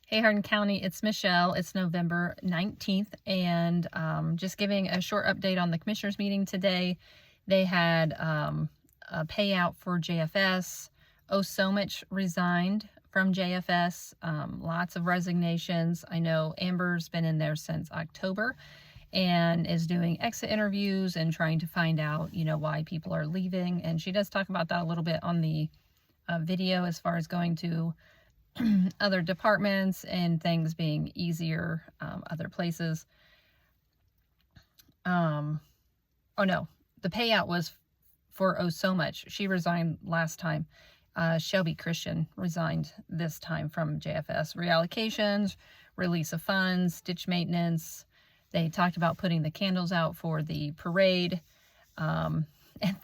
Hey, Hardin County, it's Michelle. It's November 19th, and just giving a short update on the commissioners meeting today. They had a payout for JFS. Oh, so much resigned from JFS. Lots of resignations. I know Amber's been in there since October and is doing exit interviews and trying to find out, why people are leaving. And she does talk about that a little bit on the video as far as going to other departments and things being easier, other places. Oh no, the payout was for so much. She resigned last time. Shelby Christian resigned this time from JFS. Reallocations, release of funds, ditch maintenance. They talked about putting the candles out for the parade. And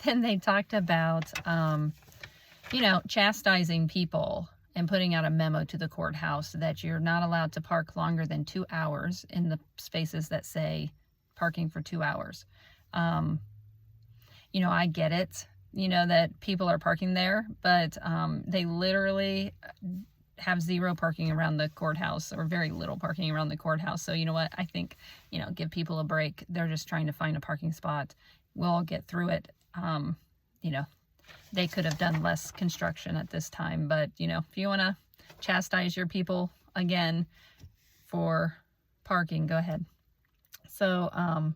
then they talked about, chastising people and putting out a memo to the courthouse that you're not allowed to park longer than 2 hours in the spaces that say parking for 2 hours. I get it, that people are parking there, but they literally have zero parking around the courthouse, or very little parking around the courthouse. So you know what? I think, give people a break. They're just trying to find a parking spot. We'll all get through it. They could have done less construction at this time, but if you want to chastise your people again for parking, go ahead. So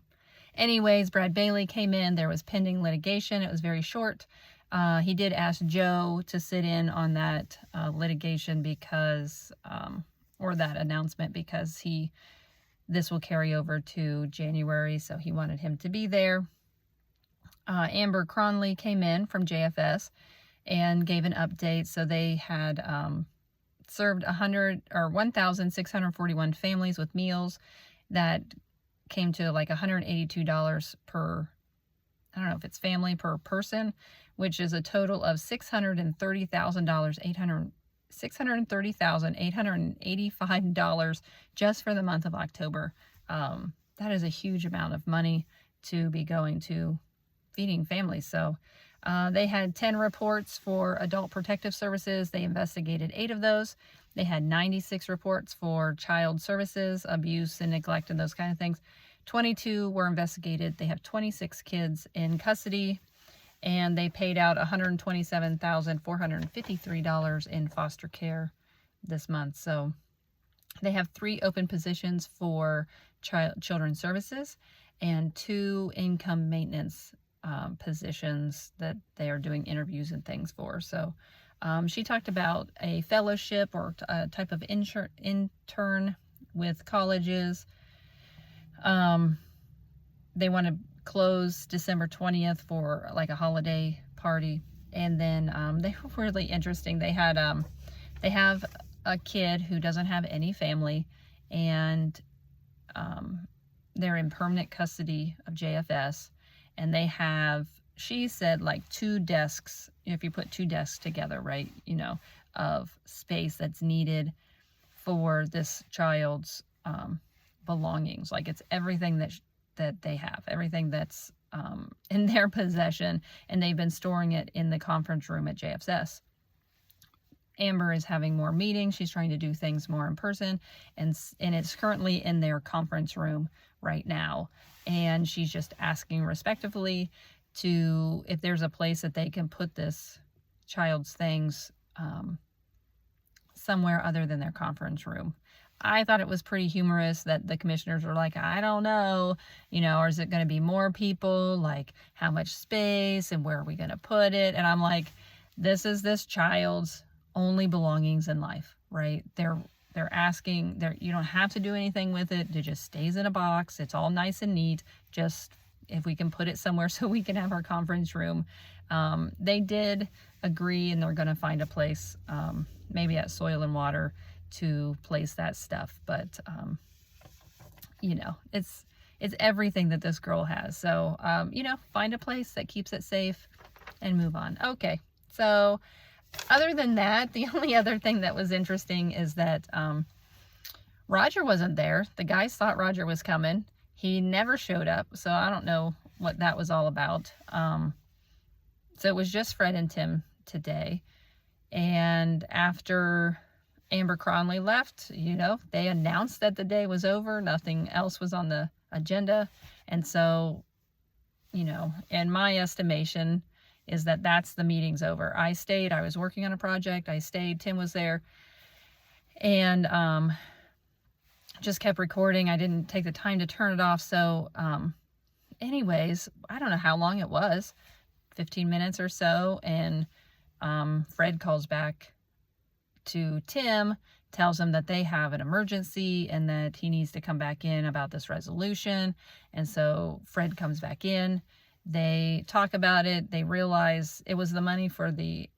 anyways, Brad Baily came in. There was pending litigation. It was very short. He did ask Joe to sit in on that litigation because, or that announcement, because this will carry over to January, so he wanted him to be there. Amber Cronley came in from JFS and gave an update. So they had served 1,641 families with meals. That came to like $182 per, I don't know if it's family, per person, which is a total of $630,885 just for the month of October. That is a huge amount of money to be going to feeding families. So they had 10 reports for adult protective services. They investigated 8 of those. They had 96 reports for child services, abuse and neglect and those kind of things. 22 were investigated. They have 26 kids in custody, and they paid out $127,453 in foster care this month. So they have 3 open positions for children's services and 2 income maintenance positions that they are doing interviews and things for. So she talked about a fellowship or a type of intern with colleges. They want to close December 20th for like a holiday party. And then they were really interesting. They have a kid who doesn't have any family, and they're in permanent custody of JFS. And they have, she said, like 2 desks, if you put 2 desks together, right, of space that's needed for this child's belongings. Like it's everything that they have, everything that's in their possession, and they've been storing it in the conference room at JFS. Amber is having more meetings. She's trying to do things more in person, and it's currently in their conference room right now. And she's just asking respectively if there's a place that they can put this child's things somewhere other than their conference room. I thought it was pretty humorous that the commissioners were like, I don't know, or is it going to be more people? Like, how much space and where are we going to put it? And I'm like, this is this child's only belongings in life, right? They're asking, you don't have to do anything with it. It just stays in a box. It's all nice and neat. Just if we can put it somewhere so we can have our conference room. They did agree, and they're going to find a place, maybe at Soil and Water, to place that stuff. But, it's everything that this girl has. So, find a place that keeps it safe and move on. Okay. So other than that, the only other thing that was interesting is that Roger wasn't there. The guys thought Roger was coming. He never showed up, so I don't know what that was all about. So it was just Fred and Tim today. And after Amber Cronley left, you know, they announced that the day was over. Nothing else was on the agenda. And so, you know, in my estimation is that that's the meeting's over. I stayed. I was working on a project. I stayed. Tim was there. And just kept recording. I didn't take the time to turn it off. So anyways, I don't know how long it was, 15 minutes or so. And Fred calls back to Tim, tells him that they have an emergency and that he needs to come back in about this resolution. And so Fred comes back in. They talk about it. They realize it was the money for the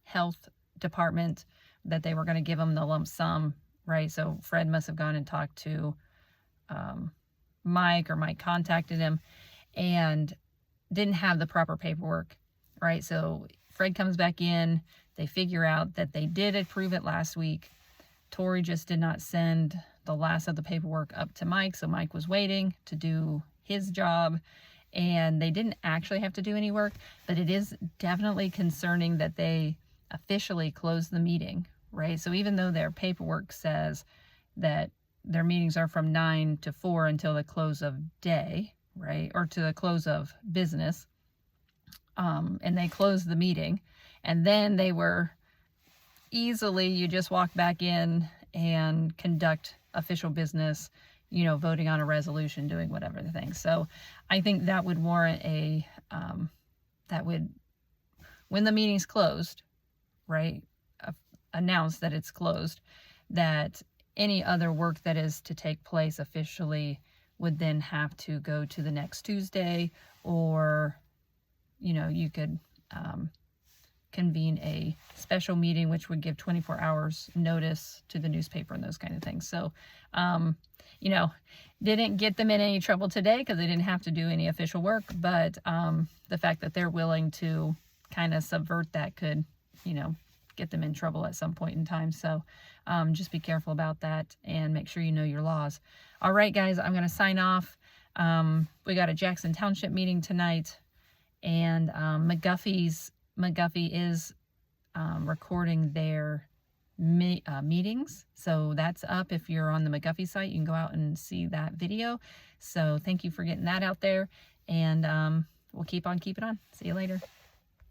health department that they were going to give him the lump sum, right? So Fred must have gone and talked to Mike, or Mike contacted him and didn't have the proper paperwork, right? So Fred comes back in. They figure out that they did approve it last week. Tori just did not send the last of the paperwork up to Mike, so Mike was waiting to do his job, and they didn't actually have to do any work, but it is definitely concerning that they officially closed the meeting, right? So even though their paperwork says that their meetings are from 9 to 4 until the close of day, right? Or to the close of business, and they closed the meeting, and then they were easily, you just walk back in and conduct official business, you know, voting on a resolution, doing whatever the thing. So I think that would warrant a, that would, when the meeting's closed, right, announce that it's closed, that any other work that is to take place officially would then have to go to the next Tuesday, or, you know, you could convene a special meeting, which would give 24 hours notice to the newspaper and those kind of things. So, you know, didn't get them in any trouble today because they didn't have to do any official work, but the fact that they're willing to kind of subvert that could, you know, get them in trouble at some point in time. So just be careful about that and make sure you know your laws. All right, guys, I'm going to sign off. We got a Jackson Township meeting tonight, and McGuffey is recording their meetings. So that's up. If you're on the McGuffey site, you can go out and see that video. So thank you for getting that out there, and we'll keep on keeping on. See you later.